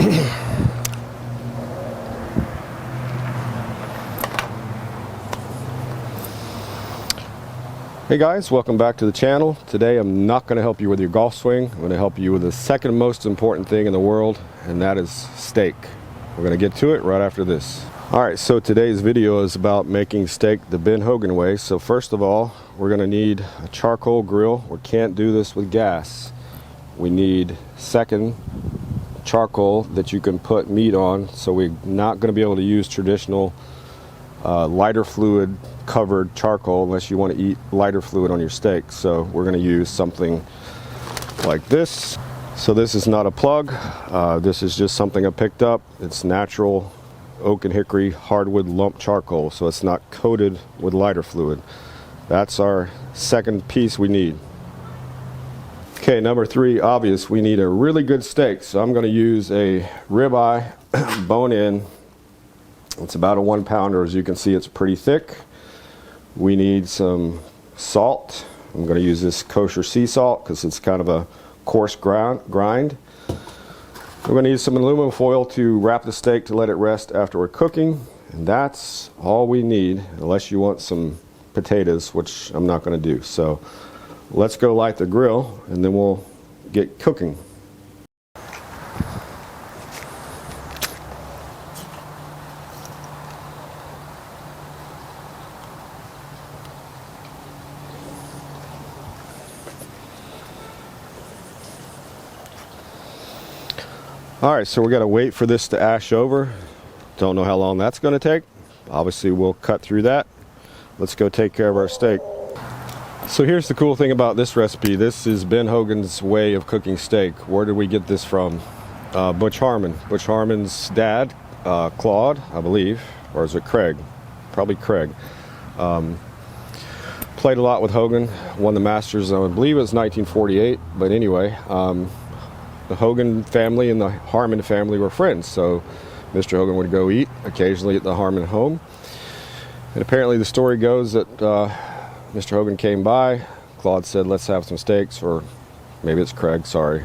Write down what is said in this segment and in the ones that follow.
Hey guys, welcome back to the channel. Today I'm not going to help you with your golf swing. I'm going to help you with the second most important thing in the world, and that is steak. We're going to get to it right after this. Alright, so today's video is about making steak the Ben Hogan way. So first of all, we're going to need a charcoal grill. We can't do this with gas. We need second charcoal that you can put meat on, so we're not going to be able to use traditional lighter fluid covered charcoal unless you want to eat lighter fluid on your steak. So we're going to use something like this. So this is not a plug, this is just something I picked up. It's natural oak and hickory hardwood lump charcoal, so it's not coated with lighter fluid. That's our second piece we need. Okay, number three, obvious, we need a really good steak. So I'm going to use a ribeye bone in. It's about a 1 pounder. As you can see, it's pretty thick. We need some salt. I'm going to use this kosher sea salt because it's kind of a coarse grind. We're going to use some aluminum foil to wrap the steak to let it rest after we're cooking. And that's all we need, unless you want some potatoes, which I'm not going to do. So let's go light the grill and then we'll get cooking. Alright, so we got to wait for this to ash over. Don't know how long that's going to take. Obviously we'll cut through that. Let's go take care of our steak. So here's the cool thing about this recipe. This is Ben Hogan's way of cooking steak. Where did we get this from? Butch Harmon. Butch Harmon's dad, Claude, I believe, or is it Craig? Probably Craig. Played a lot with Hogan, won the Masters, I believe it was 1948, but anyway, the Hogan family and the Harmon family were friends, so Mr. Hogan would go eat occasionally at the Harmon home. And apparently the story goes that Mr. Hogan came by, Claude said, let's have some steaks, or maybe it's Craig, sorry.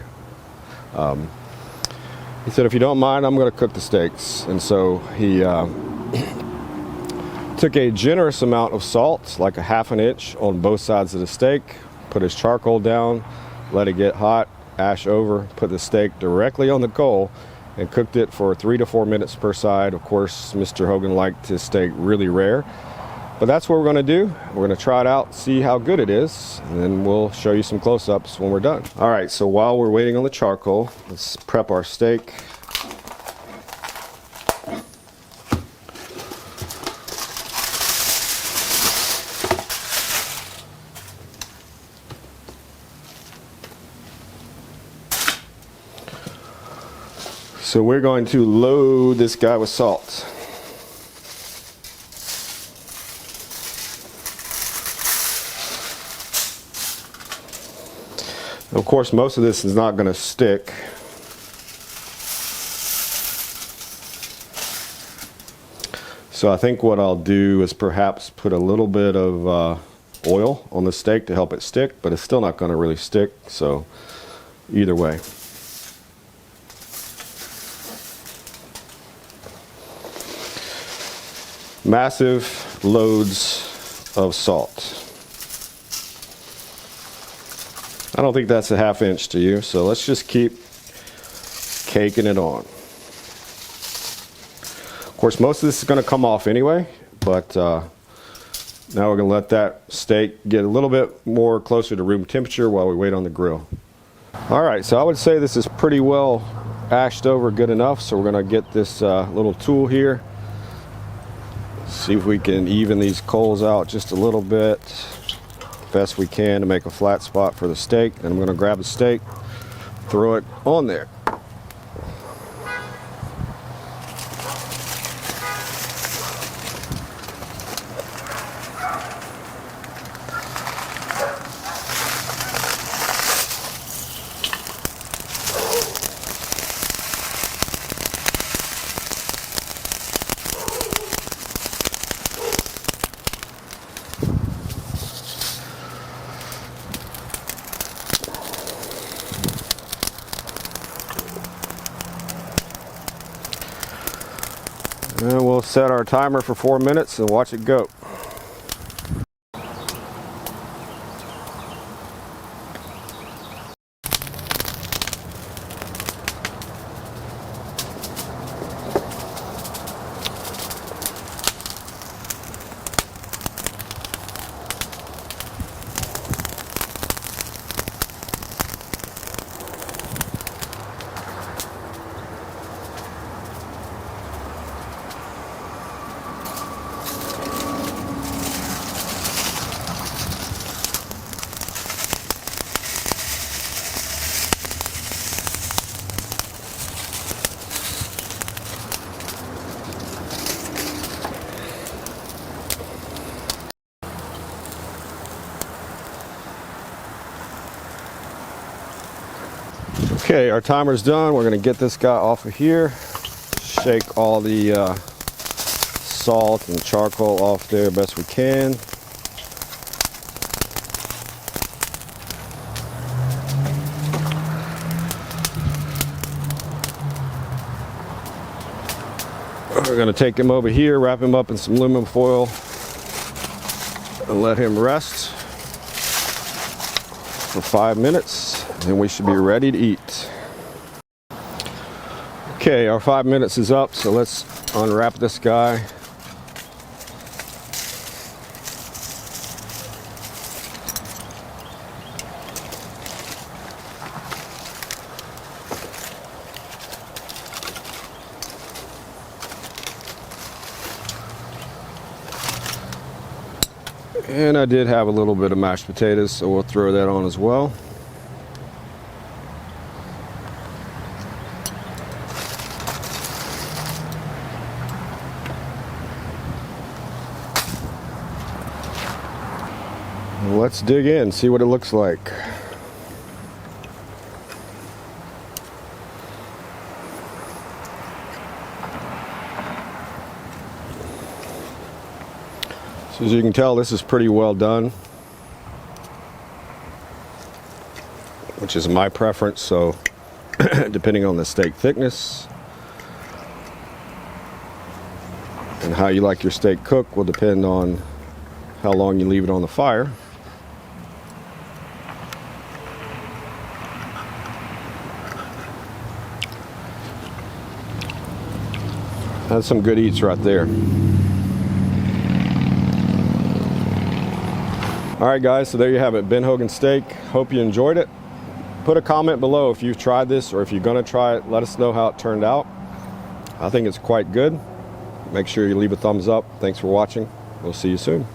He said, if you don't mind, I'm going to cook the steaks. And so he took a generous amount of salt, like a ½ inch on both sides of the steak, put his charcoal down, let it get hot, ash over, put the steak directly on the coal, and cooked it for 3 to 4 minutes per side. Of course, Mr. Hogan liked his steak really rare, but that's what we're going to do. We're going to try it out, see how good it is, and then we'll show you some close-ups when we're done. All right, so while we're waiting on the charcoal, let's prep our steak. So we're going to load this guy with salt. Of course, most of this is not going to stick. So I think what I'll do is perhaps put a little bit of oil on the steak to help it stick, but it's still not going to really stick, so either way. Massive loads of salt. I don't think that's a ½ inch to you, so let's just keep caking it on. Of course, most of this is going to come off anyway, but now we're going to let that steak get a little bit more closer to room temperature while we wait on the grill. Alright, so I would say this is pretty well ashed over good enough, so we're going to get this little tool here. See if we can even these coals out just a little bit, best we can, to make a flat spot for the steak. And I'm going to grab the steak, throw it on there. set our timer for 4 minutes and watch it go. Okay, our timer's done. We're gonna get this guy off of here. Shake all the salt and charcoal off there best we can. We're gonna take him over here, wrap him up in some aluminum foil, and let him rest for 5 minutes. Then we should be ready to eat. Okay, our 5 minutes is up, so let's unwrap this guy. And I did have a little bit of mashed potatoes, so we'll throw that on as well. Let's dig in, see what it looks like. So as you can tell, this is pretty well done, which is my preference, so depending on the steak thickness and how you like your steak cooked will depend on how long you leave it on the fire. That's some good eats right there. Alright guys, so there you have it, Ben Hogan steak. Hope you enjoyed it. Put a comment below if you've tried this or if you're going to try it. Let us know how it turned out. I think it's quite good. Make sure you leave a thumbs up. Thanks for watching. We'll see you soon.